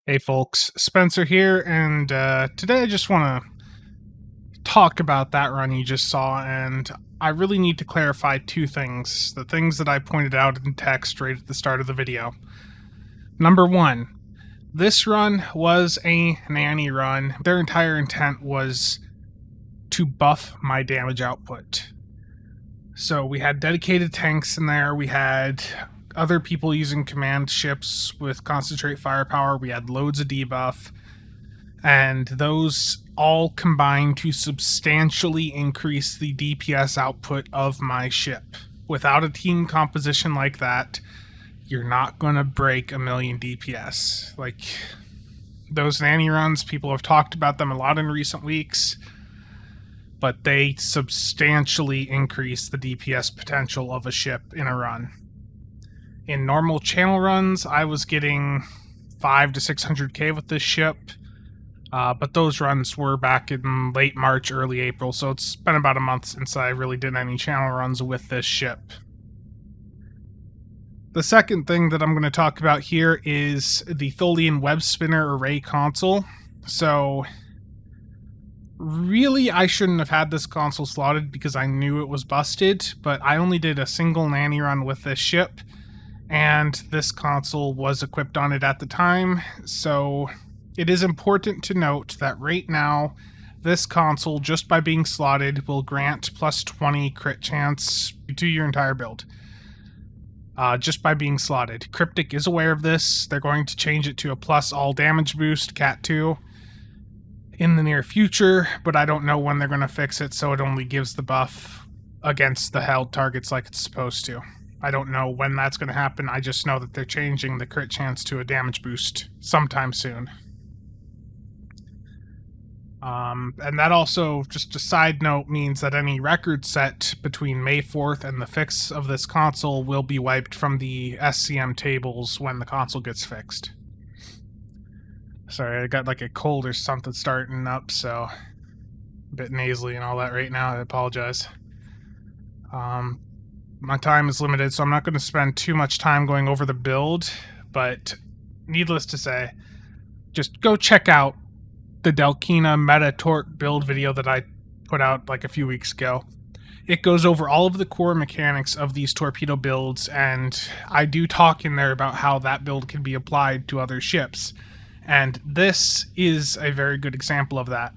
Hey folks, Spencer here, and today I just want to talk about that run you just saw, and I really need to clarify two things, the things that I pointed out in text right at the start of the video. Number one, this run was a Nanny run. Their entire intent was to buff my damage output. So we had dedicated tanks in there, we had other people using command ships with concentrate firepower, we had loads of debuff, and those all combined to substantially increase the DPS output of my ship. Without a team composition like that, you're not going to break a million DPS. Like, those Nanny runs, people have talked about them a lot in recent weeks, but they substantially increase the DPS potential of a ship in a run. In normal channel runs, I was getting 500 to 600k with this ship, but those runs were back in late March, early April, so it's been about a month since I really did any channel runs with this ship. The second thing that I'm going to talk about here is the Tholian Web Spinner Array console. So, really, I shouldn't have had this console slotted because I knew it was busted, but I only did a single Nanny run with this ship, and this console was equipped on it at the time, so it is important to note that right now, this console, just by being slotted, will grant plus 20 crit chance to your entire build. Just by being slotted. Cryptic is aware of this. They're going to change it to a plus all damage boost, Cat 2, in the near future, but I don't know when they're going to fix it, so it only gives the buff against the held targets like it's supposed to. I don't know when that's going to happen, I just know that they're changing the crit chance to a damage boost sometime soon. And that also, just a side note, means that any record set between May 4th and the fix of this console will be wiped from the SCM tables when the console gets fixed. Sorry, I got like a cold or something starting up, so a bit nasally and all that right now, I apologize. My time is limited, so I'm not going to spend too much time going over the build, but needless to say, just go check out the Delkina Meta Torque build video that I put out like a few weeks ago. It goes over all of the core mechanics of these torpedo builds, and I do talk in there about how that build can be applied to other ships, and this is a very good example of that.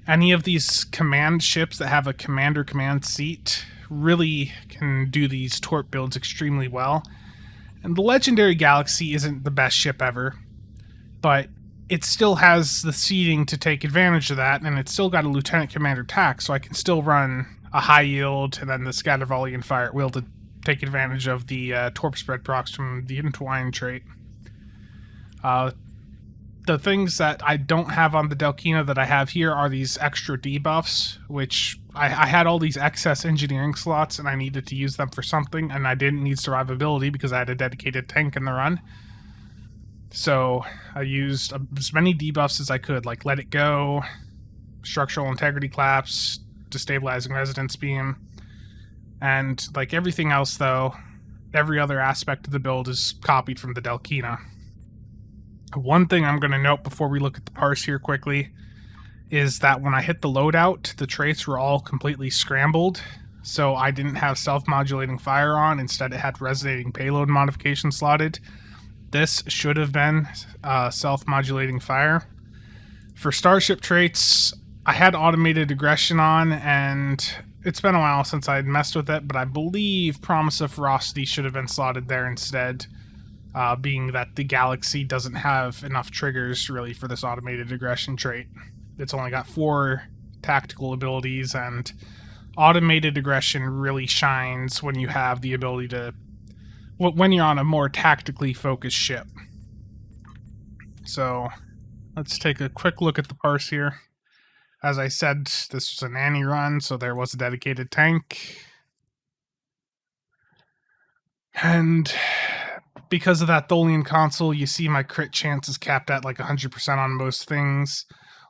Any of these command ships that have a commander command seat really can do these torp builds extremely well. And the Legendary Galaxy isn't the best ship ever, but it still has the seating to take advantage of that, and it's still got a Lieutenant Commander tack, so I can still run a high yield and then the scatter volley and fire at will to take advantage of the torp spread procs from the Entwine trait. The things that I don't have on the Delkina that I have here are these extra debuffs, which I had all these excess engineering slots and I needed to use them for something, and I didn't need survivability because I had a dedicated tank in the run. So I used as many debuffs as I could, like Let It Go, structural integrity collapse, destabilizing resonance beam, and like everything else though, every other aspect of the build is copied from the Delkina. One thing I'm going to note before we look at the parse here quickly is that when I hit the loadout, the traits were all completely scrambled, so I didn't have self-modulating fire on. Instead, it had resonating payload modification slotted. This should have been self-modulating fire. For starship traits, I had automated aggression on, and it's been a while since I'd messed with it, but I believe Promise of Ferocity should have been slotted there instead, being that the Galaxy doesn't have enough triggers, really, for this automated aggression trait. It's only got 4 tactical abilities, and automated aggression really shines when you have the ability to... when you're on a more tactically focused ship. So, let's take a quick look at the parse here. As I said, this was a Nanny run, so there was a dedicated tank. And because of that Tholian console, you see my crit chance is capped at like 100% on most things.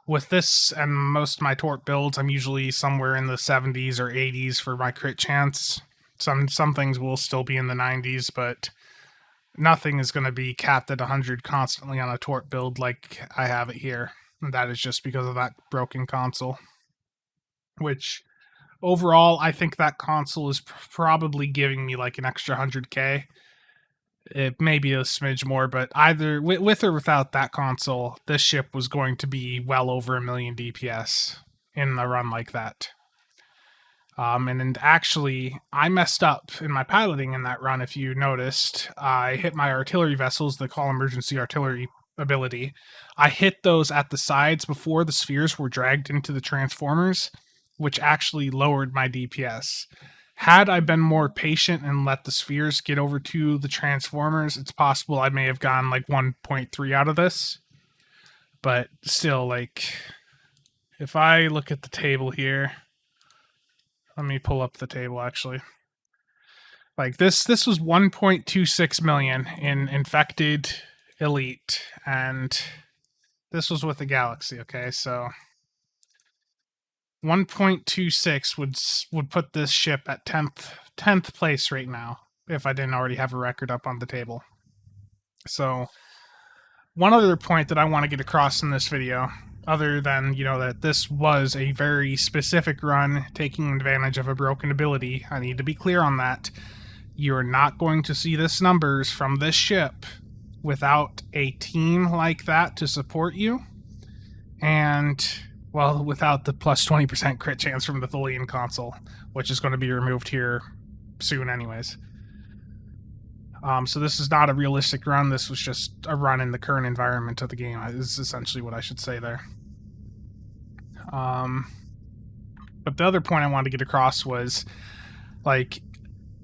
With this and most of my Tort builds, I'm usually somewhere in the 70s or 80s for my crit chance. Some things will still be in the 90s, but nothing is going to be capped at 100 constantly on a Tort build like I have it here. And that is just because of that broken console. Which, overall, I think that console is probably giving me like an extra 100k. It may be a smidge more, but either with or without that console, this ship was going to be well over 1 million DPS in a run like that. And actually, I messed up in my piloting in that run, if you noticed. I hit my artillery vessels, the call emergency artillery ability. I hit those at the sides before the spheres were dragged into the transformers, which actually lowered my DPS. Had I been more patient and let the spheres get over to the transformers, it's possible I may have gone like 1.3 out of this. But still, like, if I look at the table here, let me pull up the table actually. Like this was 1.26 million in infected elite, and this was with the Galaxy, okay? So 1.26 would put this ship at 10th place right now, if I didn't already have a record up on the table. So, one other point that I want to get across in this video, other than, that this was a very specific run taking advantage of a broken ability, I need to be clear on that. You're not going to see this numbers from this ship without a team like that to support you, and, well, without the plus 20% crit chance from the Tholian console, which is going to be removed here soon anyways. So this is not a realistic run, this was just a run in the current environment of the game, is essentially what I should say there. But the other point I wanted to get across was, like,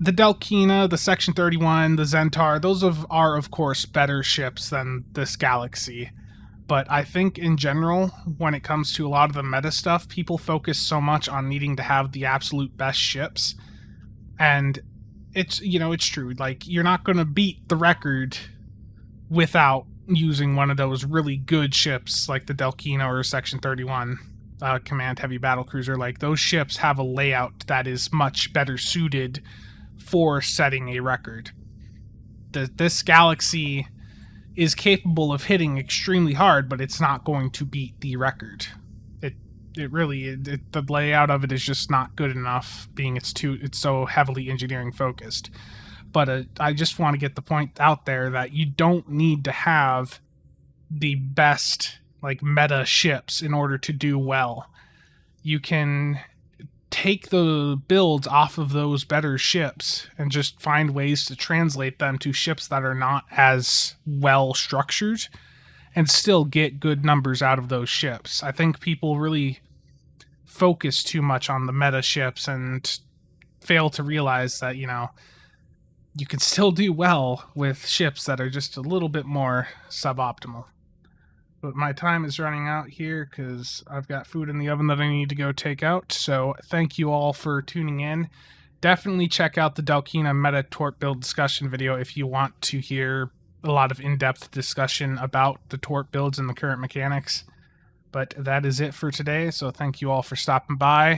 the Delkina, the Section 31, the Zentaur, those are of course better ships than this Galaxy. But I think in general, when it comes to a lot of the meta stuff, people focus so much on needing to have the absolute best ships. And it's, it's true. Like, you're not going to beat the record without using one of those really good ships like the Delkina or Section 31 Command Heavy Battlecruiser. Like, those ships have a layout that is much better suited for setting a record. This Galaxy is capable of hitting extremely hard, but it's not going to beat the record. The layout of it is just not good enough, being it's so heavily engineering focused. But I just want to get the point out there that you don't need to have the best, like, meta ships in order to do well. You can take the builds off of those better ships and just find ways to translate them to ships that are not as well structured and still get good numbers out of those ships. I think people really focus too much on the meta ships and fail to realize that, you can still do well with ships that are just a little bit more suboptimal. But my time is running out here because I've got food in the oven that I need to go take out. So thank you all for tuning in. Definitely check out the Delkina Meta Tort build discussion video if you want to hear a lot of in-depth discussion about the Tort builds and the current mechanics. But that is it for today, so thank you all for stopping by.